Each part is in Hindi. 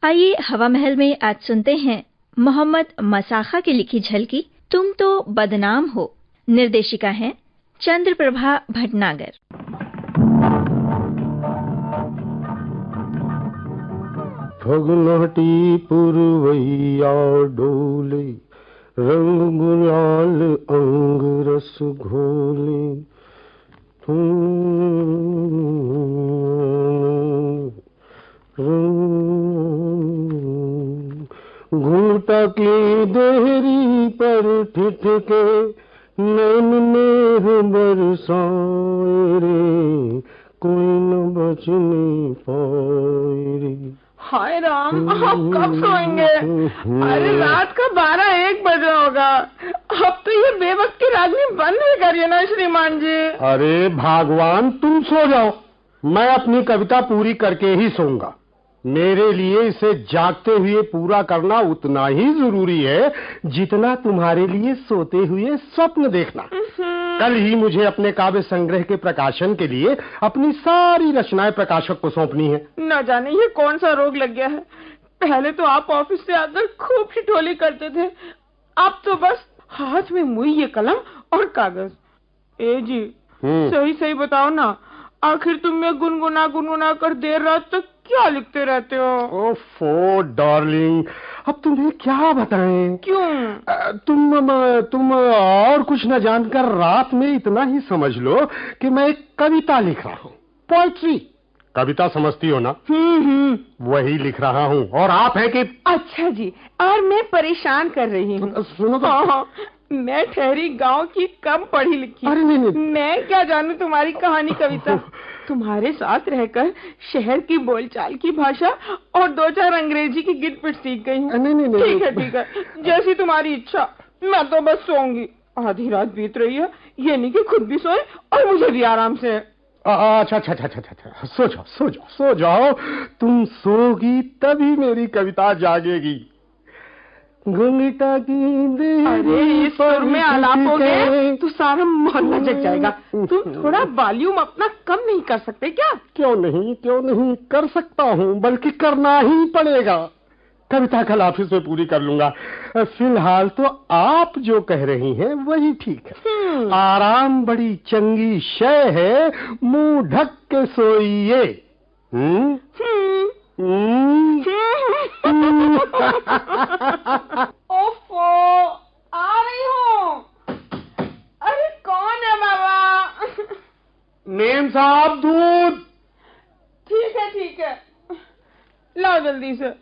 आइए हवा महल में आज सुनते हैं मोहम्मद मसाखा की लिखी झलकी तुम तो बदनाम हो। निर्देशिका हैं चंद्रप्रभा भटनागर। फगनाटी पुरवैया डोले, रंग गुलाल अंग रस घोले। घूंटा की देहरी पर ठिठके, नैन नेह बरसाए रे, कोई न बच नहीं पाए रे। हाय राम, आप कब सोएंगे? अरे रात का 12-1 बजा होगा। अब तो ये बेवक्त की रागनी बंद ही करिए ना श्रीमान जी। अरे भगवान, तुम सो जाओ, मैं अपनी कविता पूरी करके ही सोऊंगा। मेरे लिए इसे जागते हुए पूरा करना उतना ही जरूरी है जितना तुम्हारे लिए सोते हुए स्वप्न देखना। कल ही मुझे अपने काव्य संग्रह के प्रकाशन के लिए अपनी सारी रचनाएं प्रकाशक को सौंपनी है। न जाने ये कौन सा रोग लग गया है। पहले तो आप ऑफिस से आकर खूब ठिठोली करते थे, अब तो बस हाथ में मुई ये कलम और कागज। ए जी, सही सही बताओ ना, आखिर तुम गुनगुना कर देर रात तक क्या लिखते रहते हो? ओफो डार्लिंग, अब तुम्हें क्या बताएं? क्यों? तुम और कुछ न जानकर रात में इतना ही समझ लो कि मैं एक कविता लिख रहा हूँ। पोएट्री, कविता समझती हो ना? वही लिख रहा हूँ। और आप है कि? अच्छा जी, और मैं परेशान कर रही हूँ। सुनो तो। हाँ, मैं ठहरी गांव की कम पढ़ी लिखी। अरे नहीं। मैं क्या जानूं तुम्हारी कहानी कविता। तुम्हारे साथ रहकर शहर की बोलचाल की भाषा और 2-4 अंग्रेजी की गिटपिट सीख गई हूँ। नहीं। ठीक है, जैसी तुम्हारी इच्छा। मैं तो बस सोऊंगी। आधी रात बीत रही है, ये नहीं कि खुद भी सोए और मुझे भी आराम से। अच्छा, सो जाओ। तुम सोगी तभी मेरी कविता जागेगी। घुंघटा की अरे इस सुर में आलापोगे तो सारा मोहल्ला जग जाएगा। तुम थोड़ा वॉल्यूम अपना कम नहीं कर सकते क्या? क्यों नहीं कर सकता हूँ, बल्कि करना ही पड़ेगा। कविता कल ऑफिस में पूरी कर लूंगा। फिलहाल तो आप जो कह रही हैं वही ठीक है। आराम बड़ी चंगी शय है, मुंह ढक के सोइए। ओफो, आ रही हूँ। अरे कौन है बाबा? मेम साहब, दूध। ठीक है, लाओ जल्दी से।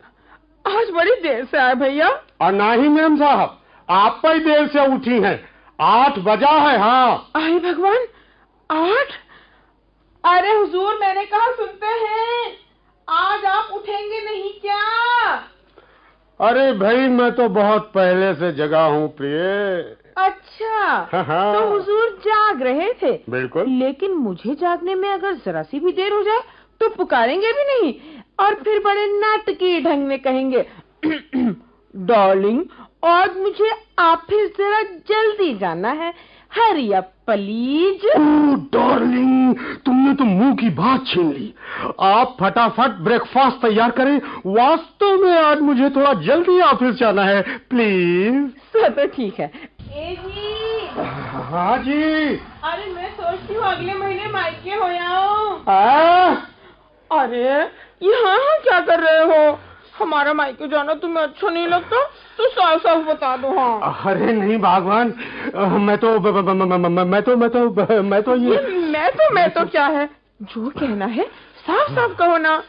आज बड़ी देर से आए भैया। और नहीं मेम साहब, आप पर देर से उठी हैं। 8 बजा है। हाँ। अरे भगवान, 8? अरे हुजूर, मैंने कहा सुनते हैं, आज आप उठेंगे नहीं क्या? अरे भाई, मैं तो बहुत पहले से जगा हूँ प्रिय। अच्छा। हाँ। तो हुजूर जाग रहे थे? बिल्कुल। लेकिन मुझे जागने में अगर जरा सी भी देर हो जाए तो पुकारेंगे भी नहीं और फिर बड़े नाटकीय ढंग में कहेंगे डार्लिंग, आज मुझे ऑफिस जरा जल्दी जाना है, हरी अप प्लीज। डार्लिंग, तुमने तो मुंह की बात छीन ली। आप फटाफट ब्रेकफास्ट तैयार करें। वास्तव में आज मुझे थोड़ा जल्दी ऑफिस जाना है, प्लीज। तो ठीक है। ए जी। हाँ जी। अरे मैं सोचती हूँ अगले महीने मायके हो आऊं। अरे यहाँ क्या कर रहे हो? हमारा मायके जाना तुम्हें अच्छा नहीं लगता तो साफ बता दो। हाँ। अरे नहीं भगवान, मैं तो क्या है? जो कहना है साफ कहो ना।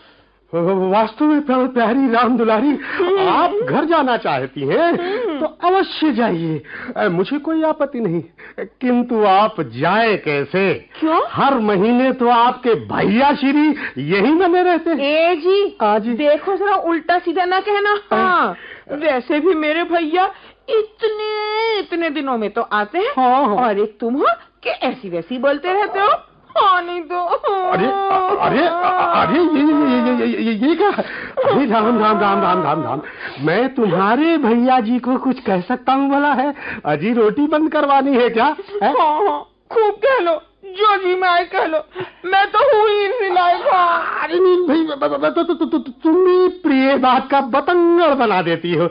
वास्तव में प्यारी राम दुलारी, आप घर जाना चाहती हैं तो अवश्य जाइए, मुझे कोई आपत्ति नहीं। किंतु आप जाए कैसे? क्यों? हर महीने तो आपके भैया श्री यही बने रहते हैं। ए जी, आज देखो जरा उल्टा सीधा ना कहना। हाँ, वैसे भी मेरे भैया इतने दिनों में तो आते हैं। हाँ। और एक तुम हो कि ऐसी वैसी बोलते रहते हो। हाँ, नहीं तो। अरे ये क्या? अरे राम, मैं तुम्हारे भैया जी को कुछ कह सकता हूँ भला है? अजी रोटी बंद करवानी है क्या? हाँ, खूब कह लो, जो जी में आए कह लो, मैं तो हूँ ही इसी लायक। अरे नहीं भाई, तुम भी प्रिय बात का बतंगड़ बना देती हो।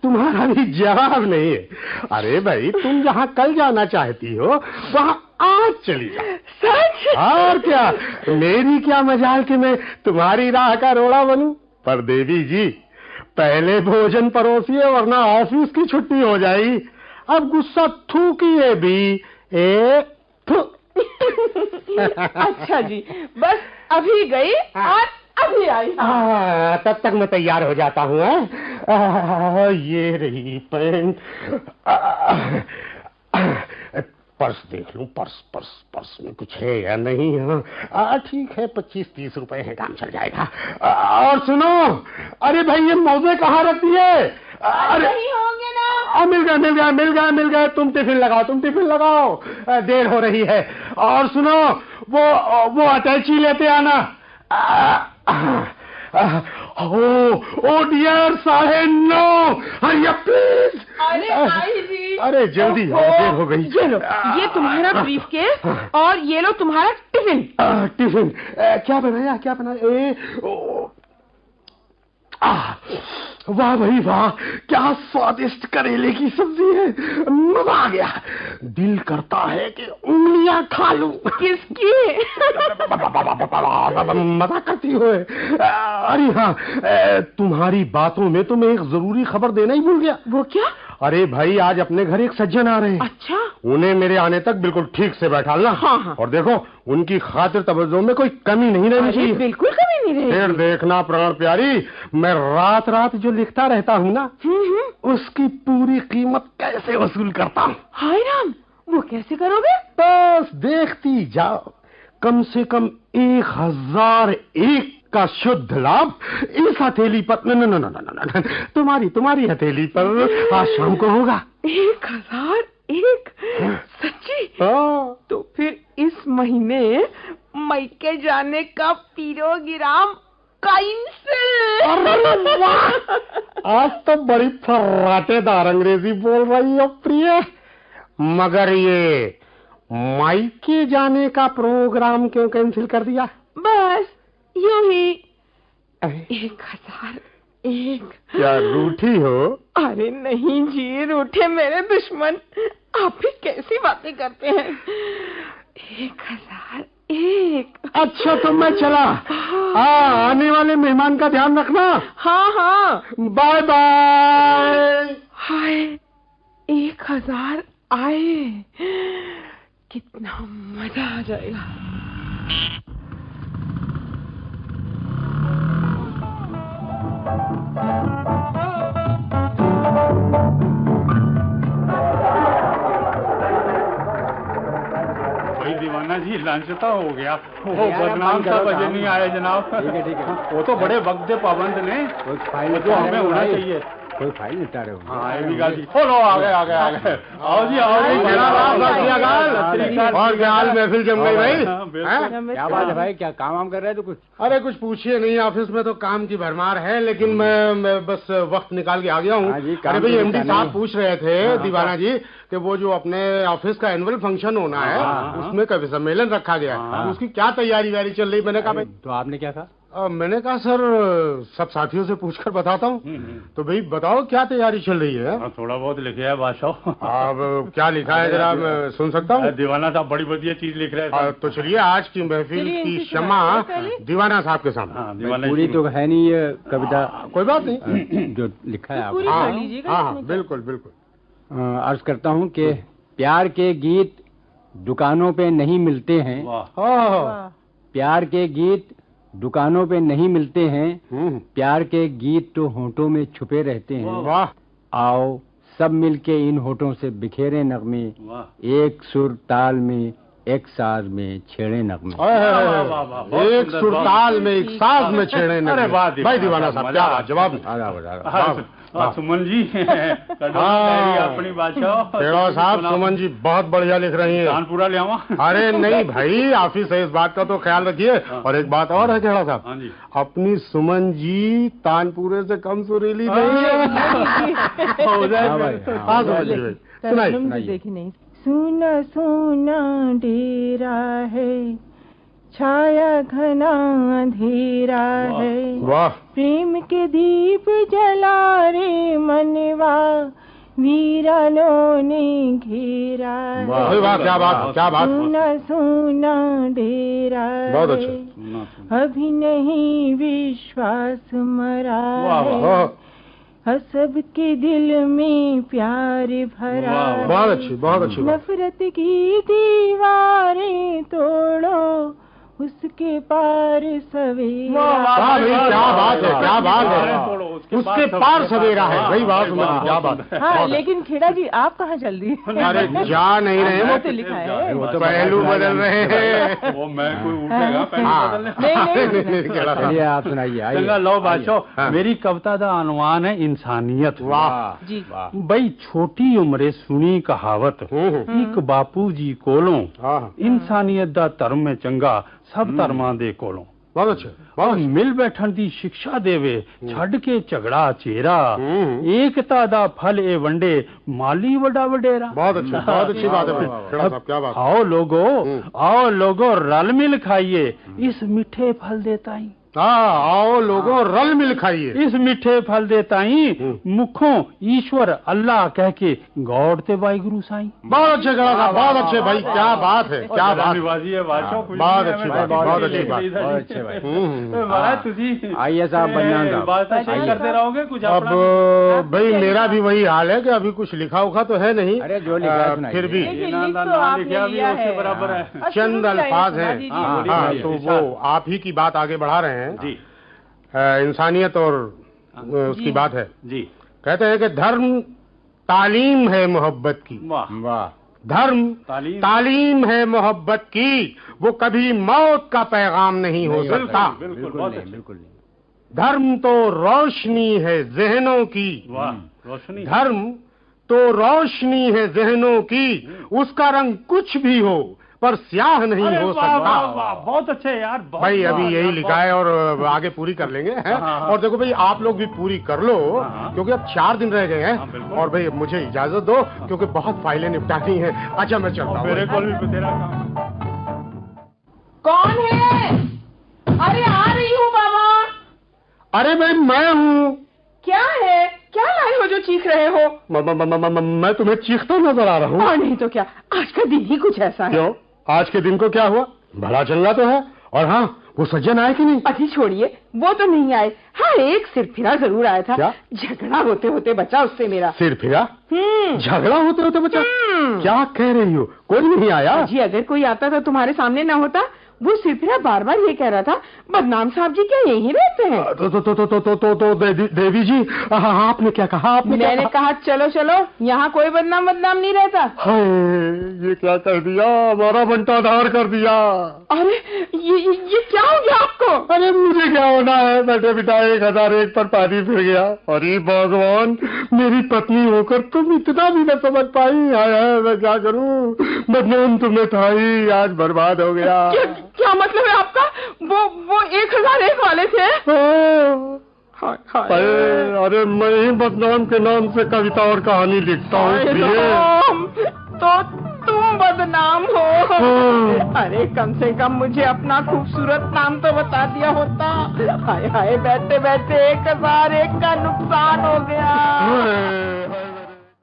तुम्हारा भी जवाब नहीं है। अरे भाई, तुम जहाँ कल जाना चाहती हो वहाँ आज चली जाओ। सच? और क्या, मेरी क्या मजाल कि मैं तुम्हारी राह का रोड़ा बनूं। पर देवी जी, पहले भोजन परोसिए वरना ऑफिस की छुट्टी हो जाएगी। अब गुस्सा थूकिए भी। अच्छा जी, बस अभी गई और अभी आई। तब तक मैं तैयार हो जाता हूँ। ये रही पैंट। पर्स देख लूं, पर्स में कुछ है या नहीं। हाँ ठीक है, 25-30 रुपए है, काम चल जाएगा। और सुनो, अरे भाई ये मोजे कहाँ रखती है? अरे नहीं होंगे ना? मिल गए। तुम टिफिन लगाओ, देर हो रही है। और सुनो, वो अटैची लेते आना। ओ डियर साहेब, नो, हरी अप प्लीज। अरे आई जी। अरे जल्दी आओ, देर हो गई। ये लो, ये तुम्हारा ब्रीफकेस और ये लो तुम्हारा टिफिन। टिफिन क्या बनाया? वाह भाई वाह, क्या स्वादिष्ट करेले की सब्जी है। मजा आ गया। दिल करता है कि उंगलियां खा लूं। किसकी? मजा करती हो। अरे हाँ, तुम्हारी बातों में तो मैं एक जरूरी खबर देना ही भूल गया। वो क्या? अरे भाई, आज अपने घर एक सज्जन आ रहे हैं। अच्छा? उन्हें मेरे आने तक बिल्कुल ठीक से बैठालना। हाँ। और देखो, उनकी खातिर तवज्जो में कोई कमी नहीं रहनी चाहिए। बिल्कुल कमी नहीं रहेगी। फिर देखना प्राण प्यारी, मैं रात जो लिखता रहता हूँ ना, उसकी पूरी कीमत कैसे वसूल करता हूँ। हाय राम, वो कैसे करोगे? बस देखती जाओ। कम से कम 1001 का शुद्ध लाभ इस हथेली पर, न, तुम्हारी हथेली पर आज शाम को होगा। 1001? सच्ची? तो फिर इस महीने मैके जाने का प्रोग्राम कैंसिल। आज तो बड़ी फर्राटेदार अंग्रेजी बोल रही हो प्रिय। मगर ये मायके जाने का प्रोग्राम क्यों कैंसिल कर दिया? बस यूं ही। 1001। क्या रूठी हो? अरे नहीं जी, रूठे मेरे दुश्मन। आप भी कैसी बातें करते हैं। 1001। अच्छा तो मैं चला। आने वाले मेहमान का ध्यान रखना। हाँ। Bye bye. हाय, 1000 आए, कितना मजा आ जाएगा। दीवाना जी, लांछता हो गया। वो बदनाम सा बजे नहीं आया जनाब। ठीक है। वो तो बड़े वक्त पाबंद ने, जो हमें होना चाहिए। कोई फाइल निपटा रहे हो? हाँ, ये भी गाल जी। लो, आ गए। आओ जी। और क्या हाल, महफिल जम गई भाई? क्या बात है भाई, क्या काम कर रहे हैं? तो कुछ? अरे कुछ पूछिए नहीं, ऑफिस में तो काम की भरमार है, लेकिन मैं बस वक्त निकाल के आ गया हूँ। अरे भाई, एमडी साहब पूछ रहे थे दीवाना जी कि वो जो अपने ऑफिस का एनुअल फंक्शन होना है, उसमें कवि सम्मेलन रखा गया है, उसकी क्या तैयारी वैयारी चल रही? मैंने कहा भाई। तो आपने क्या कहा? मैंने कहा सर, सब साथियों से पूछकर बताता हूँ। तो भाई बताओ, क्या तैयारी चल रही है? थोड़ा बहुत लिखे है बादशाह। अब क्या लिखा है जरा मैं सुन सकता हूँ? दीवाना साहब बड़ी बढ़िया चीज लिख रहे हैं। तो चलिए, आज की महफिल की क्षमा दीवाना साहब के सामने। पूरी तो है नहीं ये कविता। कोई बात नहीं, जो लिखा है आपने। हाँ, बिल्कुल। अर्ज करता हूँ कि प्यार के गीत दुकानों पे नहीं मिलते हैं। प्यार के गीत दुकानों पे नहीं मिलते हैं। प्यार के गीत तो होठों में छुपे रहते हैं। वाह। आओ सब मिलके इन होठों से बिखेरे नगमे, एक सुर ताल में एक साज में छेड़े नगमे। एक सुर ताल में एक साज में छेड़े नगमे। भाई दीवाना साहब, क्या जवाब? सुमन जी, अपनी बादशाह साहब, सुमन जी बहुत बढ़िया लिख रही हैं। कानपुरा ले आवा? अरे नहीं भाई, ऑफिस है, इस बात का तो ख्याल रखिए। और एक बात और है खेड़ा साहब, अपनी सुमन जी तानपुरे से कम सुरीली नहीं है। सुनाइए। सुना सुना डेरा है, छाया घना अंधेरा है। वाह प्रेम के दीप जला रे मनवा, वीरानों ने घेरा है। वाह क्या बात क्या बात। सोना सोना डेरा बहुत है, अच्छा। अभी नहीं विश्वास मरा है, सबके दिल में प्यार भरा है। बहुत अच्छी बहुत अच्छी। नफरत की दीवारें तोड़ो, उसके पार सवेरा। वाह भाई क्या बात है क्या बात है। उसके पार सवेरा है। वही बात क्या बात। हाँ लेकिन खेड़ा जी आप कहाँ जल्दी? अरे जा नहीं रहे वो तो लिखा है, वो तो पहलू बदल रहे हैं। वो मैं कोई उठेगा पहलू बदलने। चलिए आप सुनाइए। चंगा लो बादशाह, मेरी कविता का अनुमान है इंसानियत। वाह जी। भाई छोटी उम्रे सुनी कहावत, एक बापू जी कोलों इंसानियत दा धर्म में चंगा सब धर्मां दे कोलों। बहुत अच्छे बहुत मिल बैठन दी शिक्षा देवे, छड़ के झगड़ा चेरा, एकता दा फल ए वंडे माली वडा वडेरा। बहुत अच्छी बात है खेड़ा साहब क्या बात। आओ लोगो रल मिल खाइए इस मीठे फल देता ही। आओ लोगों रल मिल खाइए इस मीठे फल देता ही, मुखों ईश्वर अल्लाह कह के गौड़ ते वाहिगुरु साईं। बहुत अच्छे खेड़ा साहब बहुत अच्छे भाई क्या बात है क्या बात। बहुत अच्छी बात बहुत अच्छी बात बहुत अच्छे भाई। आइए साहब बदनाम करते रहोगे कुछ। अब भाई मेरा भी वही हाल है कि अभी कुछ लिखा उखा तो है नहीं। अरे जो लिखा फिर भी बराबर है, चंद अल्फाज हैं। हाँ तो वो आप ही की बात आगे बढ़ा रहे हैं जी। इंसानियत और उसकी बात है जी। कहते हैं कि धर्म तालीम है मोहब्बत की। वाह। धर्म तालीम है मोहब्बत की, वो कभी मौत का पैगाम नहीं हो सकता। बिल्कुल नहीं। धर्म तो रोशनी है जहनों की। रोशनी। धर्म तो रोशनी है जहनों की, उसका रंग कुछ भी हो पर स्याह नहीं हो सकता। बहुत अच्छे यार भाई अभी यही लिखा है और आगे पूरी कर लेंगे हैं? और देखो भाई आप लोग भी पूरी कर लो क्योंकि अब 4 दिन रह गए हैं। और भाई मुझे इजाजत दो क्योंकि बहुत फाइलें निपटानी हैं। अच्छा मैं चलता हूँ। मेरे को भी तेरा कौन है? अरे आ रही हूँ बाबा। अरे भाई मैं हूँ। क्या है? क्या लाए हो जो चीख रहे हो? मैं तुम्हें चीखता नजर आ रहा हूँ। और नहीं तो क्या, आज का दिन ही कुछ ऐसा है। क्यों? आज के दिन को क्या हुआ? बड़ा चंगा तो है। और हाँ वो सज्जन आए कि नहीं? अजी छोड़िए, वो तो नहीं आए। हाँ एक सिरफिरा जरूर आया था। क्या? झगड़ा होते होते बचा उससे मेरा। सिरफिरा? झगड़ा होते होते बचा? क्या कह रही हो? कोई नहीं आया? जी अगर कोई आता तो तुम्हारे सामने ना होता। वो सिरफिरा बार बार ये कह रहा था, बदनाम साहब जी क्या यहीं रहते हैं? तो देवी जी आपने क्या कहा? मैंने कहा चलो चलो, यहाँ कोई बदनाम नहीं रहता। ये क्या कर दिया? हमारा बंटाधार कर दिया। अरे ये क्या हो गया आपको? अरे मुझे क्या होना है, बैठे बिठाए 1001 पर पानी फिर गया। अरे भगवान, मेरी पत्नी होकर तुम इतना भी न समझ पाई। हाय मैं क्या करूं? बदनाम तुम्हें था ही, आज बर्बाद हो गया। क्या मतलब है आपका? वो 1001 वाले थे? अरे मैं ही बदनाम के नाम से कविता और कहानी लिखता हूँ। तो तुम बदनाम हो? अरे कम से कम मुझे अपना खूबसूरत नाम तो बता दिया होता। हाय हाय बैठे बैठे 1001 का नुकसान हो गया।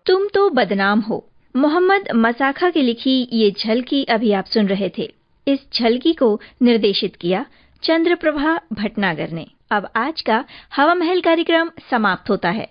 तुम तो बदनाम हो, मोहम्मद मसाखा की लिखी ये झलकी अभी आप सुन रहे थे। इस झलकी को निर्देशित किया चंद्रप्रभा भटनागर ने। अब आज का हवा महल कार्यक्रम समाप्त होता है।